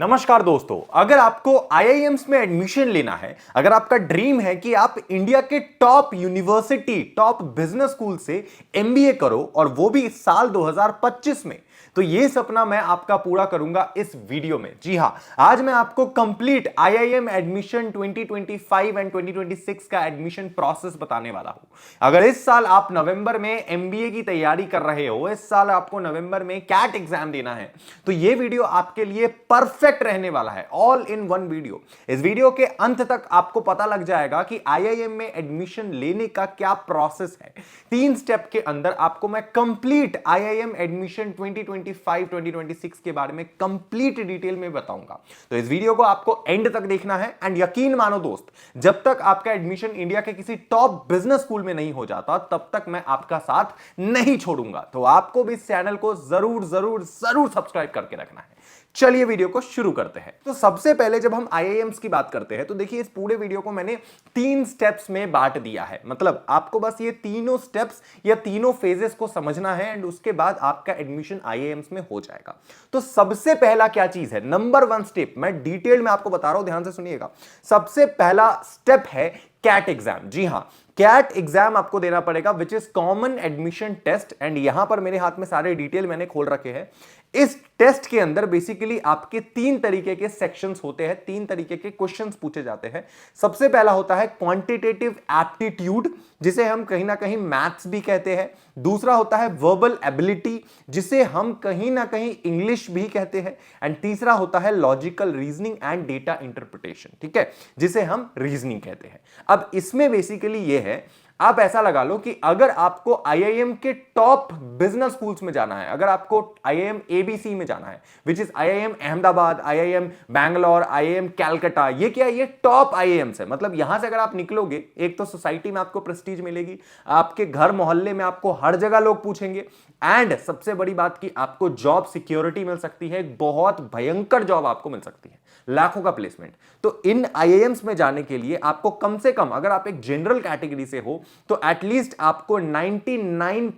नमस्कार दोस्तों, अगर आपको आईआईएम्स में एडमिशन लेना है, अगर आपका ड्रीम है कि आप इंडिया के top university, top business school से एमबीए करो और वो भी साल 2025 में, तो ये सपना मैं आपका पूरा करूंगा इस वीडियो में। जी हां, आज मैं आपको कंप्लीट आईआईएम एडमिशन 2025 एंड 2026 का एडमिशन प्रोसेस बताने वाला हूं। अगर इस साल आप नवंबर में एमबीए की तैयारी कर रहे हो, इस साल आपको नवंबर में कैट एग्जाम देना है, तो ये वीडियो आपके लिए परफेक्ट रहने वाला है। All in one video. इस वीडियो के अंत तक आपको पता लग जाएगा कि आईआईएम में एडमिशन लेने का क्या प्रोसेस है। 3 स्टेप के अंदर आपको मैं कंप्लीट आईआईएम एडमिशन 2025-2026 के बारे में कंप्लीट डिटेल में बताऊंगा। तो इस वीडियो को आपको एंड तक देखना है एंड यकीन मानो दोस्त, जब तक आपका एडमिशन इंडिया के किसी टॉप बिजनेस स्कूल में नहीं हो जाता, तब तक मैं आपका साथ नहीं छोड़ूंगा। तो आपको भी इस चैनल को जरूर जरूर जरूर सब्सक्राइब करके रखना है। चलिए वीडियो को शुरू करते हैं। तो सबसे पहले जब हम आईआईएम्स की बात करते हैं, तो देखिए इस पूरे वीडियो को मैंने 3 स्टेप्स में बांट दिया है। मतलब आपको बस ये तीनों स्टेप्स या तीनों फेजेस को समझना है एंड उसके बाद आपका एडमिशन आईआईएम्स में हो जाएगा। तो सबसे पहला क्या चीज है, नंबर 1 स्टेप मैं डिटेल में आपको बता रहा हूं, ध्यान से सुनिएगा। सबसे पहला स्टेप है कैट एग्जाम। जी हां, कैट एग्जाम आपको देना पड़ेगा, which is common admission test. And यहां पर मेरे हाथ में सारे डिटेल मैंने खोल रखे हैं। इस टेस्ट के अंदर बेसिकली आपके 3 तरीके के सेक्शंस होते हैं, 3 तरीके के क्वेश्चंस पूछे जाते हैं। सबसे पहला होता है क्वांटिटेटिव एप्टीट्यूड, जिसे हम कहीं ना कहीं मैथ्स भी कहते हैं। दूसरा होता है वर्बल एबिलिटी, जिसे हम कहीं ना कहीं इंग्लिश भी कहते हैं। एंड तीसरा होता है logical reasoning and data interpretation, ठीक है, जिसे हम रीजनिंग कहते हैं। अब इसमें बेसिकली यह है, आप ऐसा लगा लो कि अगर आपको आईआईएम के टॉप बिजनेस स्कूल्स में जाना है, अगर आपको आईआईएम एबीसी में जाना है, which is IIM Ahmedabad, IIM Bangalore, IIM Calcutta, ये क्या है, ये टॉप आईआईएम्स है। मतलब यहां से अगर आप निकलोगे, एक तो सोसाइटी में आपको प्रेस्टीज मिलेगी, आपके घर मोहल्ले में आपको हर जगह लोग पूछेंगे, एंड सबसे बड़ी बात कि आपको जॉब सिक्योरिटी मिल सकती है, एक बहुत भयंकर जॉब आपको मिल सकती है, लाखों का प्लेसमेंट। तो इन आईआईएम्स में जाने के लिए आपको कम से कम, अगर आप एक जनरल कैटेगरी से हो, तो एटलीस्ट आपको 99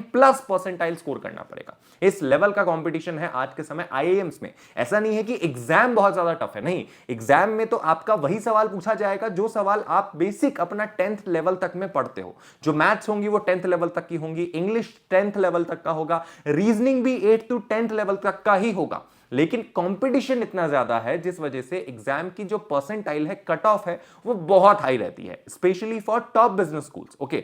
प्लस परसेंटाइल स्कोर करना पड़ेगा। इस लेवल का कंपटीशन है आज के समय आईआईएम्स में। ऐसा नहीं है कि एग्जाम बहुत ज्यादा टफ है, नहीं, एग्जाम में तो आपका वही सवाल पूछा जाएगा जो सवाल आप बेसिक अपना 10th लेवल तक में पढ़ते हो। जो मैथ्स होंगी वो 10th लेवल तक की होंगी, इंग्लिश 10th लेवल तक का होगा, रीजनिंग भी 8 to 10th लेवल तक का ही होगा। लेकिन कंपटीशन इतना ज्यादा है जिस वजह से एग्जाम की जो परसेंटाइल है, कट ऑफ है, वो बहुत हाई रहती है, specially for top business schools. Okay,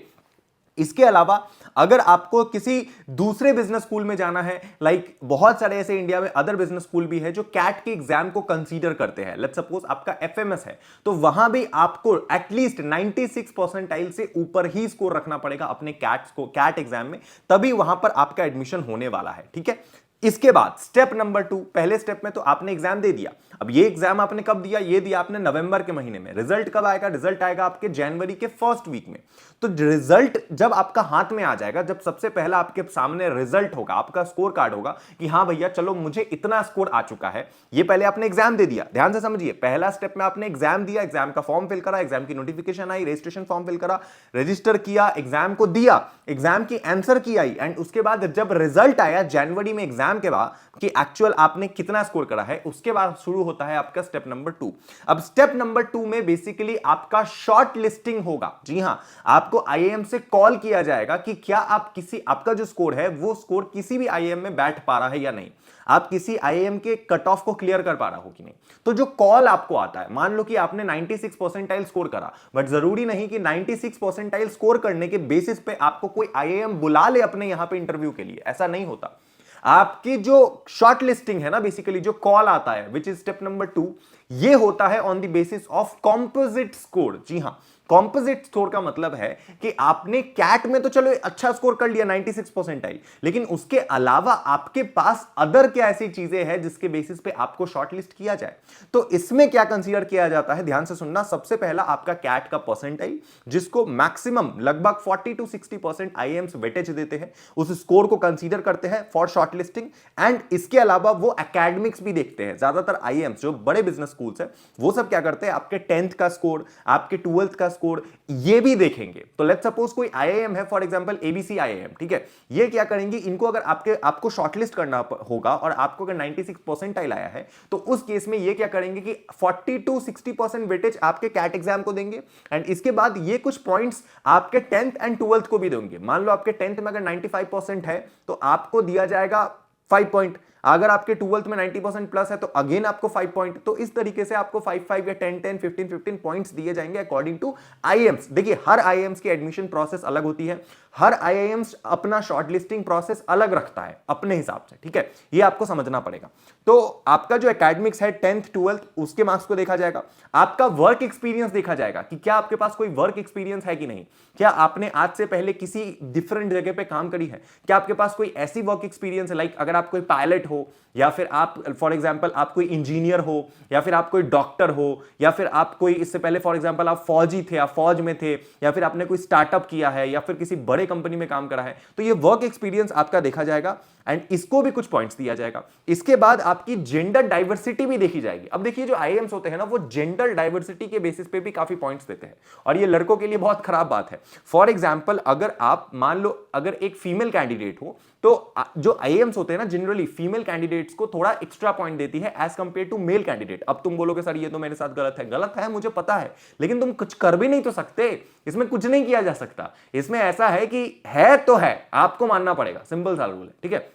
इसके अलावा अगर आपको किसी दूसरे बिजनेस स्कूल में जाना है, लाइक बहुत सारे ऐसे इंडिया में अदर बिजनेस स्कूल भी है जो कैट के एग्जाम को कंसीडर करते हैं। लेट्स सपोज आपका एफएमएस है, तो वहां भी आपको एटलीस्ट 96 परसेंटाइल से ऊपर ही स्कोर रखना पड़ेगा अपने कैट एग्जाम में, तभी वहां पर आपका एडमिशन होने वाला है, ठीक है। इसके बाद स्टेप नंबर 2, पहले स्टेप में तो आपने एग्जाम दे दिया। अब ये एग्जाम आपने कब दिया, ये दिया आपने नवंबर के महीने में। रिजल्ट कब आएगा, रिजल्ट आएगा आपके जनवरी के फर्स्ट वीक में। तो रिजल्ट जब आपका हाथ में आ जाएगा, जब सबसे पहला आपके सामने रिजल्ट होगा, आपका स्कोर कार्ड होगा कि हां भैया चलो मुझे इतना स्कोर आ चुका है, ये पहले आपने एग्जाम दे दिया। ध्यान से समझिए, पहला स्टेप में आपने एग्जाम दिया, एग्जाम का फॉर्म फिल करा, एग्जाम की नोटिफिकेशन आई, रजिस्ट्रेशन फॉर्म फिल करा, रजिस्टर किया, एग्जाम को दिया, एग्जाम की आंसर की आई, एंड उसके बाद जब रिजल्ट आया जनवरी में एग्जाम के बाद कि एक्चुअल आपने कितना स्कोर करा है, उसके बाद शुरू होता है आपका स्टेप नंबर 2। अब स्टेप नंबर 2 में बेसिकली आपका शॉर्ट लिस्टिंग होगा। जी हां, आपको आईआईएम से कॉल किया जाएगा कि क्या आप आपका जो स्कोर है वो स्कोर किसी भी आईआईएम में बैठ पा रहा है या नहीं, आप किसी आईआईएम के कट ऑफ को क्लियर कर पा रहा हो कि नहीं। तो जो कॉल आपको आता है, मान लो कि आपने 96 परसेंटाइल स्कोर करा, बट जरूरी नहीं कि 96 परसेंटाइल स्कोर करने के बेसिस पे आपको कोई आईआईएम बुला ले अपने यहां पे इंटरव्यू के लिए, ऐसा नहीं होता। आपकी जो शॉर्ट लिस्टिंग है ना, बेसिकली जो कॉल आता है, विच इज स्टेप नंबर 2, ये होता है on the basis of composite score. जी हां, कॉम्पोजिट स्कोर का मतलब है कि आपने कैट में तो चलो अच्छा स्कोर कर लिया 96 परसेंटाइल, लेकिन उसके अलावा आपके पास अदर क्या ऐसी चीजें हैं जिसके बेसिस पे आपको शॉर्टलिस्ट किया जाए। तो इसमें क्या कंसीडर किया जाता है, ध्यान से सुनना। सबसे पहला आपका कैट का परसेंटाइल, जिसको मैक्सिमम लगभग 40 to 60% आईआईएम्स वेटेज देते हैं, उस स्कोर को कंसीडर करते हैं फॉर शॉर्टलिस्टिंग। एंड इसके अलावा वो एकेडमिक्स भी देखते हैं। ज्यादातर आईआईएम्स जो बड़े बिजनेस स्कूल्स है, वो सब क्या करते हैं, आपके 10th का स्कोर, आपके 12th का स्कोर, ये भी देखेंगे। तो लेट्स सपोज कोई आईआईएम है, फॉर एग्जांपल एबीसी आईआईएम, ठीक है, ये क्या करेंगे, इनको अगर आपको शॉर्टलिस्ट करना होगा और आपको अगर 96 परसेंटाइल आया है तो उस केस में ये क्या करेंगे कि 40 to 60% वेटेज आपके कैट एग्जाम को देंगे, एंड इसके बाद ये कुछ पॉइंट्स आपके 10th एंड 12th को भी देंगे। मान लो आपके 10th में अगर 95% है तो आपको दिया जाएगा 5 पॉइंट, अगर आपके 12th में 90% प्लस है तो अगेन आपको 5 पॉइंट। तो इस तरीके से आपको 5 या 10 15 पॉइंट्स दिए जाएंगे अकॉर्डिंग टू आईआईएम्स। देखिए हर आईआईएम्स की एडमिशन प्रोसेस अलग होती है, हर आईआईएम्स अपना शॉर्टलिस्टिंग प्रोसेस अलग रखता है अपने हिसाब से, ठीक है, ये आपको समझना पड़ेगा। तो आपका जो एकेडमिक्स है 10th 12th उसके मार्क्स को देखा जाएगा, आपका वर्क एक्सपीरियंस देखा जाएगा कि क्या आपके पास कोई वर्क एक्सपीरियंस है कि नहीं, क्या आपने आज से पहले किसी डिफरेंट जगह पे काम करी है, क्या आपके पास कोई ऐसी वर्क एक्सपीरियंस है, लाइक अगर आप कोई पायलट हो या फिर आप फॉर एग्जांपल आप कोई इंजीनियर हो या फिर आप कोई डॉक्टर हो या फिर आप कोई इससे पहले फॉर एग्जांपल आप फौजी थे, आप फौज में थे, या फिर आपने कोई स्टार्टअप किया है या फिर किसी बड़े कंपनी में काम करा है, तो ये वर्क एक्सपीरियंस आपका देखा जाएगा एंड इसको भी कुछ पॉइंट्स दिया जाएगा। इसके बाद आपकी जेंडर डाइवर्सिटी भी देखी जाएगी। अब देखिए जो आईआईएम्स होते हैं ना वो जेंडर डाइवर्सिटी के बेसिस पे भी काफी पॉइंट्स देते हैं और ये लड़कों के लिए बहुत खराब बात है। फॉर एग्जांपल अगर आप मान लो अगर एक फीमेल कैंडिडेट हो तो जो आईआईएम्स होते हैं ना जनरली फीमेल कैंडिडेट्स को थोड़ा एक्स्ट्रा पॉइंट देती है as compare to male candidate. अब तुम बोलोगे सर ये तो मेरे साथ गलत है मुझे पता है, लेकिन तुम कुछ कर भी नहीं तो सकते, इसमें कुछ नहीं किया जा सकता। इसमें ऐसा है कि है तो है, आपको मानना पड़ेगा, सिंपल सा रूल है, ठीक है।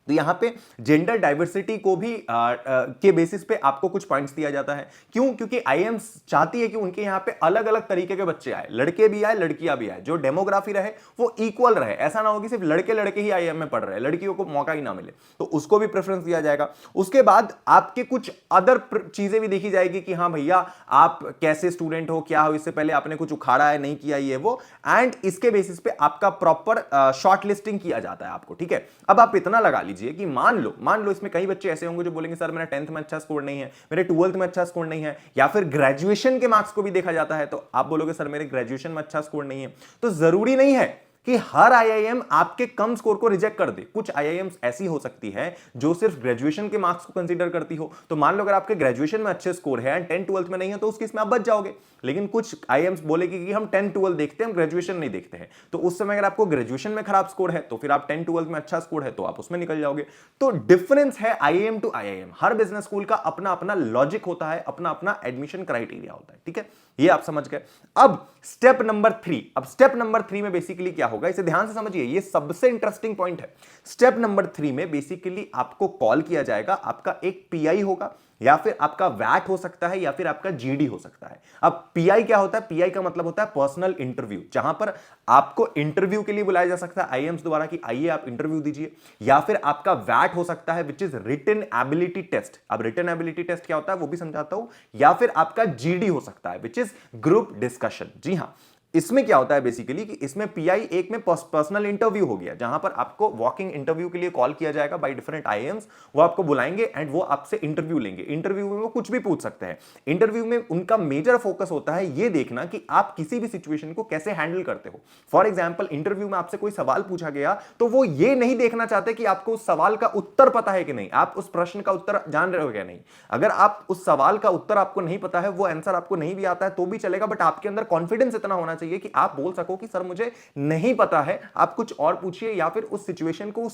तो यहां पे जेंडर डाइवर्सिटी को भी के बेसिस पे आपको कुछ पॉइंट्स दिया जाता है। क्यों? क्योंकि आईएम्स चाहती है कि उनके यहां पे अलग अलग तरीके के बच्चे आए, लड़के भी आए लड़कियां भी आए, जो डेमोग्राफी रहे वो इक्वल रहे। ऐसा ना हो कि सिर्फ लड़के लड़के ही आईएम में पढ़ रहे हैं, लड़कियों को मौका ही ना मिले, तो उसको भी प्रेफरेंस दिया जाएगा। उसके बाद आपके कुछ अदर चीजें भी देखी जाएगी कि हाँ भैया आप कैसे स्टूडेंट हो, क्या हो, इससे पहले आपने कुछ उखाड़ा है नहीं किया ये वो, एंड इसके बेसिस पे आपका प्रॉपर शॉर्ट लिस्टिंग किया जाता है आपको, ठीक है। अब आप इतना लगा लीजिए कि मान लो इसमें कई बच्चे ऐसे होंगे जो बोलेंगे सर मेरा 10th में अच्छा स्कोर नहीं है, मेरे 12th में अच्छा स्कोर नहीं है, या फिर ग्रेजुएशन के मार्क्स को भी देखा जाता है, तो आप बोलोगे सर मेरे ग्रेजुएशन में अच्छा स्कोर नहीं है। तो जरूरी नहीं है कि हर आईआईएम आपके कम स्कोर को रिजेक्ट कर दे। कुछ आईआईएम्स ऐसी हो सकती है जो सिर्फ ग्रेजुएशन के मार्क्स को कंसीडर करती हो। तो मान लो अगर आपके ग्रेजुएशन में अच्छे स्कोर है एंड 10th 12th में नहीं है तो उस केस में आप बच जाओगे। लेकिन कुछ आईआईएम्स बोलेगी कि हम 10th 12th देखते हैं, हम ग्रेजुएशन नहीं देखते हैं, तो उस समय अगर आपको ग्रेजुएशन में खराब स्कोर है तो फिर आप 10th 12th में अच्छा स्कोर है तो आप उसमें निकल जाओगे। तो डिफरेंस है आईआईएम टू आईआईएम। हर बिजनेस स्कूल का अपना अपना लॉजिक होता है, अपना अपना एडमिशन क्राइटेरिया होता है, ठीक है, ये आप समझ गए। अब स्टेप नंबर 3, अब स्टेप नंबर 3 में बेसिकली क्या होगा, इसे ध्यान से समझिए, ये सबसे इंटरेस्टिंग पॉइंट है। स्टेप नंबर 3 में बेसिकली आपको कॉल किया जाएगा, आपका एक पीआई होगा या फिर आपका वैट हो सकता है या फिर आपका जीडी हो सकता है। अब पीआई क्या होता है? पीआई का मतलब होता है पर्सनल इंटरव्यू, जहां पर आपको इंटरव्यू के लिए बुलाया जा सकता है आईएम्स द्वारा कि आइए आप इंटरव्यू दीजिए, या फिर आपका वैट हो सकता है which is written ability test. अब रिटन एबिलिटी टेस्ट क्या होता है वो भी समझाता हूं, या फिर आपका जीडी हो सकता है विच इज ग्रुप डिस्कशन। जी हां, इसमें क्या होता है बेसिकली कि इसमें पीआई एक में पर्सनल इंटरव्यू हो गया, जहां पर आपको वॉकिंग इंटरव्यू के लिए कॉल किया जाएगा बाय डिफरेंट आईएम्स। वो आपको बुलाएंगे एंड वो आपसे इंटरव्यू लेंगे। इंटरव्यू में वो कुछ भी पूछ सकते हैं। इंटरव्यू में उनका मेजर फोकस होता है ये देखना कि आप किसी भी सिचुएशन को कैसे हैंडल करते हो। फॉर एग्जाम्पल इंटरव्यू में आपसे कोई सवाल पूछा गया तो वो ये नहीं देखना चाहते कि आपको उस सवाल का उत्तर पता है कि नहीं, आप उस प्रश्न का उत्तर जान रहे हो क्या नहीं। अगर आप उस सवाल का उत्तर आपको नहीं पता है, वो आंसर आपको नहीं भी आता है तो भी चलेगा, बट आपके अंदर कॉन्फिडेंस इतना होना चाहिए कि आप बोल सको कि सर मुझे नहीं पता है, आप कुछ और पूछिए, या फिर उस सिचुएशन को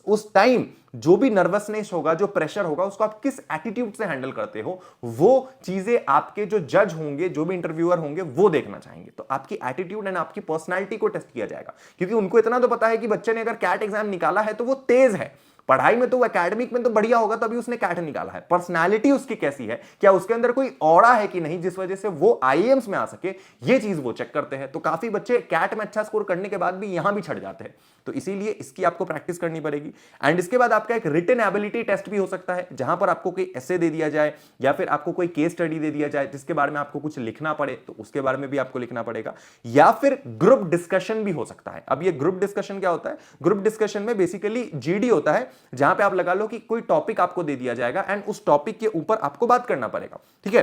उस टाइम जो भी नर्वसनेस होगा, जो प्रेशर होगा, उसको आप किस एटीट्यूड से हैंडल करते हो, वो चीजें आपके जो जज होंगे, जो भी इंटरव्यूअर होंगे, वो देखना चाहेंगे। तो आपकी एटीट्यूड एंड आपकी पर्सनालिटी को टेस्ट किया जाएगा, क्योंकि उनको इतना तो पता है कि बच्चे ने अगर कैट एग्जाम निकाला है तो वो तेज है पढ़ाई में, तो एकेडमिक में तो बढ़िया होगा तभी उसने कैट निकाला है। पर्सनालिटी उसकी कैसी है, क्या उसके अंदर कोई ऑरा है कि नहीं जिस वजह से वो आईएम्स में आ सके, ये चीज वो चेक करते हैं। तो काफी बच्चे कैट में अच्छा स्कोर करने के बाद भी यहां भी छट जाते हैं, तो इसीलिए इसकी आपको प्रैक्टिस करनी पड़ेगी। एंड इसके बाद आपका एक रिटन एबिलिटी टेस्ट भी हो सकता है, जहां पर आपको कोई एसे दे दिया जाए या फिर आपको कोई केस स्टडी दे दिया जाए जिसके बारे में आपको कुछ लिखना पड़े, तो उसके बारे में भी आपको लिखना पड़ेगा। या फिर ग्रुप डिस्कशन भी हो सकता है। अब ये ग्रुप डिस्कशन क्या होता है? ग्रुप डिस्कशन में बेसिकली जीडी होता है, जहां पे आप लगा लो कि कोई टॉपिक आपको दे दिया जाएगा एंड उस टॉपिक के ऊपर आपको बात करना पड़ेगा, ठीक है।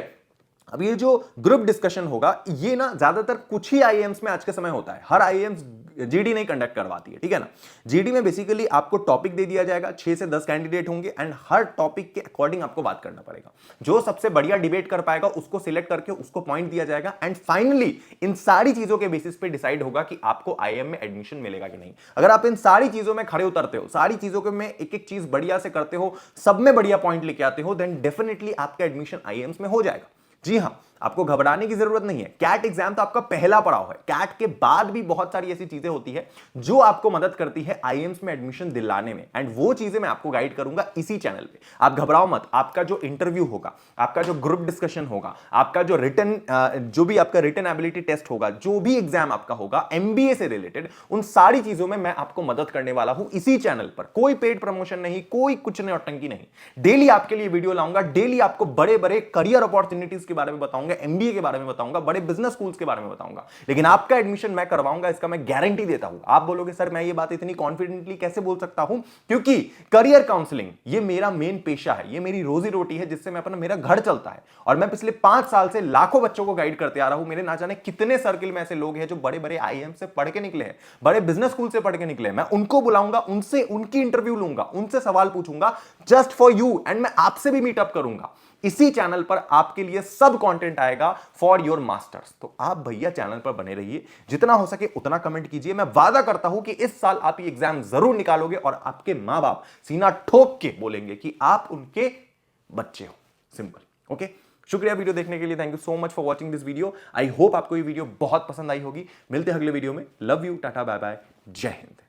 अब ये जो ग्रुप डिस्कशन होगा, ये ना ज्यादातर कुछ ही आईआईएम्स में आज के समय होता है, हर आईआईएम्स जीडी नहीं कंडक्ट करवाती है, ठीक है ना। जीडी में बेसिकली आपको टॉपिक दे दिया जाएगा, 6 से 10 कैंडिडेट होंगे एंड हर टॉपिक के अकॉर्डिंग आपको बात करना पड़ेगा। जो सबसे बढ़िया डिबेट कर पाएगा उसको सिलेक्ट करके उसको पॉइंट दिया जाएगा एंड फाइनली इन सारी चीजों के बेसिस पे डिसाइड होगा कि आपको आईआईएम में एडमिशन मिलेगा कि नहीं। अगर आप इन सारी चीजों में खड़े उतरते हो, सारी चीजों के में एक एक चीज बढ़िया से करते हो, सब में बढ़िया पॉइंट लेके आते हो, देन डेफिनेटली आपका एडमिशन आईआईएम्स में हो जाएगा। जी हां, आपको घबराने की जरूरत नहीं है। कैट एग्जाम तो आपका पहला पड़ाव है। कैट के बाद भी बहुत सारी ऐसी चीजें होती है जो आपको मदद करती है आईएम्स में एडमिशन दिलाने में, एंड वो चीजें मैं आपको गाइड करूंगा इसी चैनल पे। आप घबराओ मत। आपका जो इंटरव्यू होगा, आपका जो ग्रुप डिस्कशन होगा, आपका जो जो भी आपका रिटन एबिलिटी टेस्ट होगा, जो भी एग्जाम आपका होगा एमबीए से रिलेटेड, उन सारी चीजों में मैं आपको मदद करने वाला हूं इसी चैनल पर। कोई पेड प्रमोशन नहीं, कोई कुछ नहीं, नौटंकी नहीं। डेली आपके लिए वीडियो लाऊंगा, डेली आपको बड़े बड़े करियर अपॉर्चुनिटीज के बारे में बताऊंगा, एमबीए के बारे में बताऊंगा, बड़े बिजनेस स्कूल्स के बारे में बताऊंगा। लेकिन आपका एडमिशन मैं करवाऊंगा, इसका मैं गारंटी देता हूं। आप बोलोगे सर मैं ये बात इतनी कॉन्फिडेंटली कैसे बोल सकता हूं? क्योंकि करियर काउंसलिंग ये मेरा मेन पेशा है, ये मेरी रोजी रोटी है, जिससे मैं अपना मेरा घर चलता है। और मैं पिछले 5 साल से लाखों बच्चों को गाइड करते आ रहा हूं। मेरे ना जाने कितने सर्किल में ऐसे लोग हैं जो बड़े बड़े आईआईएम से पढ़ के निकले हैं, बड़े बिजनेस स्कूल से पढ़ के निकले हैं। मैं उनको बुलाऊंगा, उनसे उनकी इंटरव्यू लूंगा, उनसे सवाल पूछूंगा जस्ट फॉर यू, एंड मैं आपसे भी मीटअप करूंगा। इसी चैनल पर आपके लिए सब कंटेंट आएगा फॉर योर मास्टर्स। तो आप भैया चैनल पर बने रहिए, जितना हो सके उतना कमेंट कीजिए। मैं वादा करता हूं कि इस साल आप ये एग्जाम जरूर निकालोगे और आपके मां बाप सीना ठोक के बोलेंगे कि आप उनके बच्चे हो। सिंपल। ओके, शुक्रिया वीडियो देखने के लिए। Thank you so much for watching this video. I hope आपको ये वीडियो बहुत पसंद आई होगी। मिलते हैं अगले वीडियो में। Love you, tata, bye bye, जय हिंद।